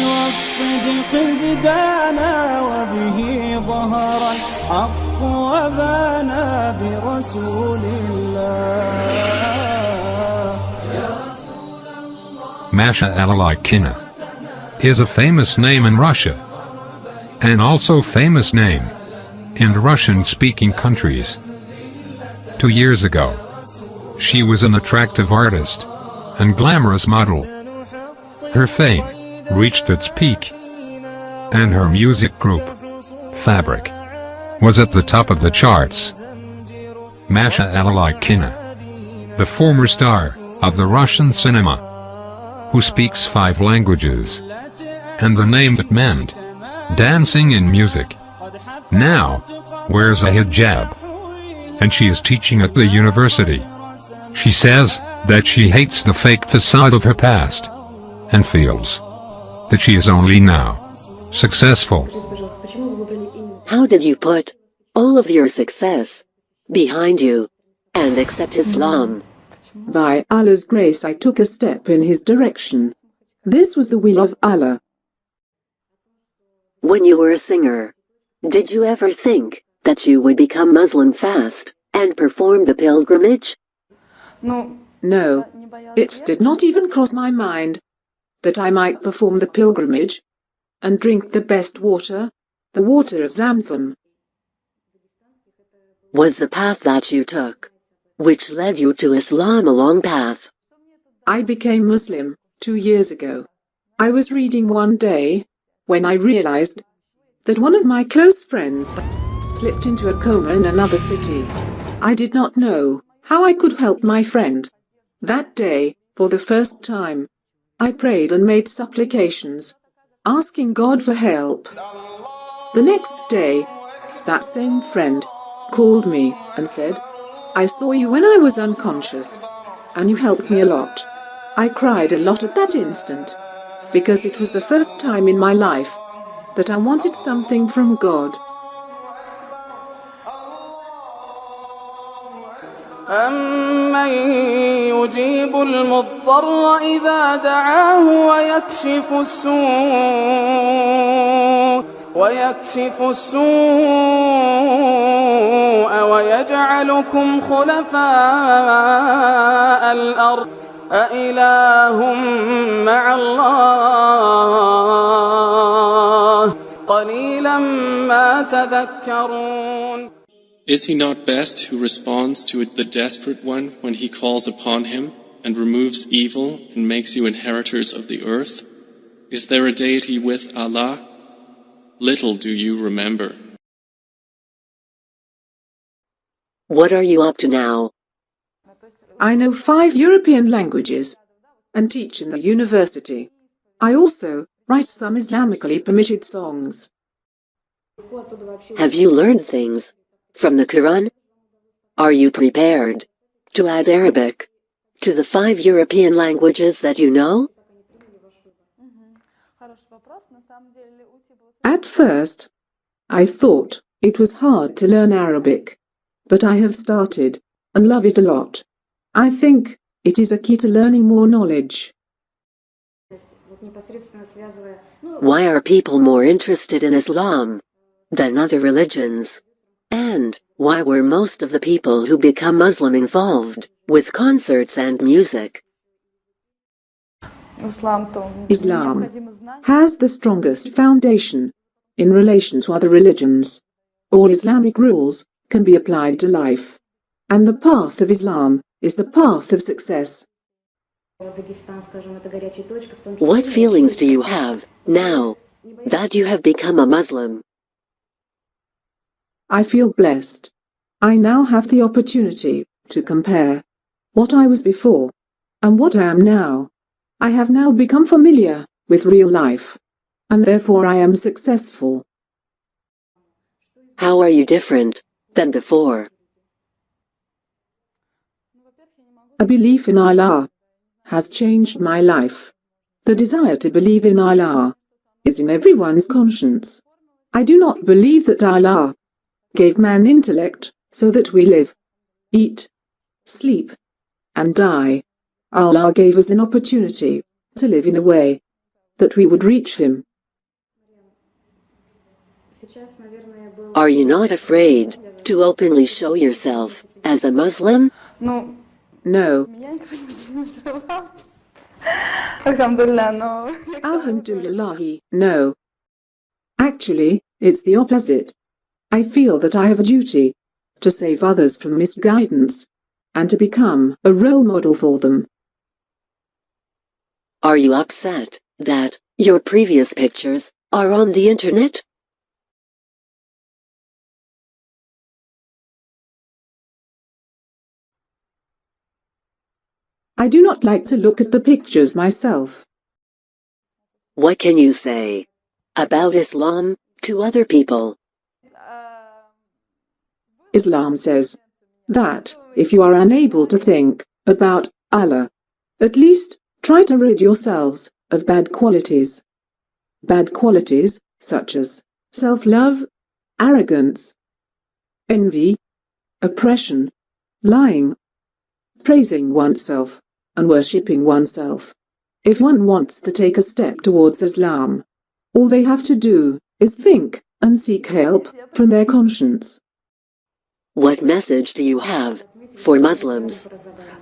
والصدق زدانا وبه ظهر الحق وبانا برسول الله. Masha is a famous name in Russia, and also famous name in Russian-speaking countries. 2 years ago, she was an attractive artist and glamorous model. Her fame reached its peak, and her music group, Fabric, was at the top of the charts. Masha the former star of the Russian cinema, who speaks 5 languages, and the name that meant dancing in music, now wears a hijab, and she is teaching at the university. She says that she hates the fake facade of her past, and feels that she is only now successful. How did you put all of your success behind you and accept Islam? By Allah's grace, I took a step in his direction. This was the will of Allah. When you were a singer, did you ever think that you would become Muslim fast and perform the pilgrimage? No, it did not even cross my mind that I might perform the pilgrimage and drink the best water, the water of Zamzam. Was the path that you took, which led you to Islam, a long path? I became Muslim 2 years ago. I was reading one day when I realized that one of my close friends slipped into a coma in another city. I did not know how I could help my friend. That day, for the first time, I prayed and made supplications, asking God for help. The next day, that same friend called me and said, "I saw you when I was unconscious, and you helped me a lot." I cried a lot at that instant, because it was the first time in my life that I wanted something from God. أَمَّن يُجِيبُ الْمُضْطَرَّ إِذَا دَعَاهُ وَيَكْشِفُ السُّوءَ وَيَجْعَلُكُمْ خُلَفَاءَ الْأَرْضِ أَإِلَٰهٌ مَّعَ اللَّهِ قَلِيلًا مَّا تَذَكَّرُونَ. Is he not best who responds to the desperate one when he calls upon him, and removes evil and makes you inheritors of the earth? Is there a deity with Allah? Little do you remember. What are you up to now? I know 5 European languages and teach in the university. I also write some Islamically permitted songs. Have you learned things from the Quran? Are you prepared to add Arabic to the 5 European languages that you know? At first, I thought it was hard to learn Arabic, but I have started and love it a lot. I think it is a key to learning more knowledge. Why are people more interested in Islam than other religions? And why were most of the people who become Muslim involved with concerts and music? Islam has the strongest foundation in relation to other religions. All Islamic rules can be applied to life, and the path of Islam is the path of success. What feelings do you have now that you have become a Muslim? I feel blessed. I now have the opportunity to compare what I was before and what I am now. I have now become familiar with real life, and therefore I am successful. How are you different than before? A belief in Allah has changed my life. The desire to believe in Allah is in everyone's conscience. I do not believe that Allah gave man intellect so that we live, eat, sleep, and die. Allah gave us an opportunity to live in a way that we would reach him. Are you not afraid to openly show yourself as a Muslim? Ну, No. меня никто не взрывал. Alhamdulillah, no. Alhamdulillahi, no. Actually, it's the opposite. I feel that I have a duty to save others from misguidance and to become a role model for them. Are you upset that your previous pictures are on the internet? I do not like to look at the pictures myself. What can you say about Islam to other people? Islam says that if you are unable to think about Allah, at least try to rid yourselves of bad qualities. Bad qualities such as self-love, arrogance, envy, oppression, lying, praising oneself, and worshipping oneself. If one wants to take a step towards Islam, all they have to do is think and seek help from their conscience. What message do you have for Muslims?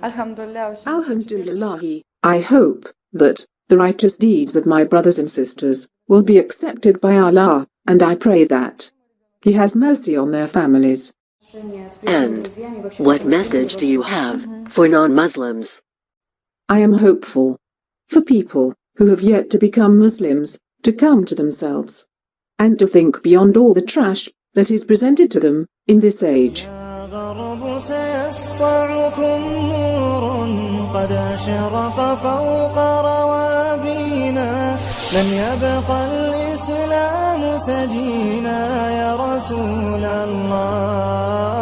Alhamdulillah. Alhamdulillahi, I hope that the righteous deeds of my brothers and sisters will be accepted by Allah, and I pray that He has mercy on their families. And what message do you have for non-Muslims? I am hopeful for people who have yet to become Muslims to come to themselves and to think beyond all the trash that is presented to them in this age. قد أشرق فوق روابينا لم يبق الإسلام سجينا يا رسول الله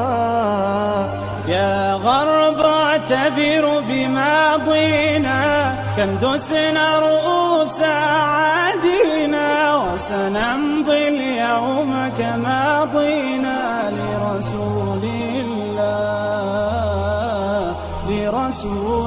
يا غرب اعتبر بماضينا كم دسنا رؤوس عادينا وسنمضي اليوم كماضينا لرسول الله لرسول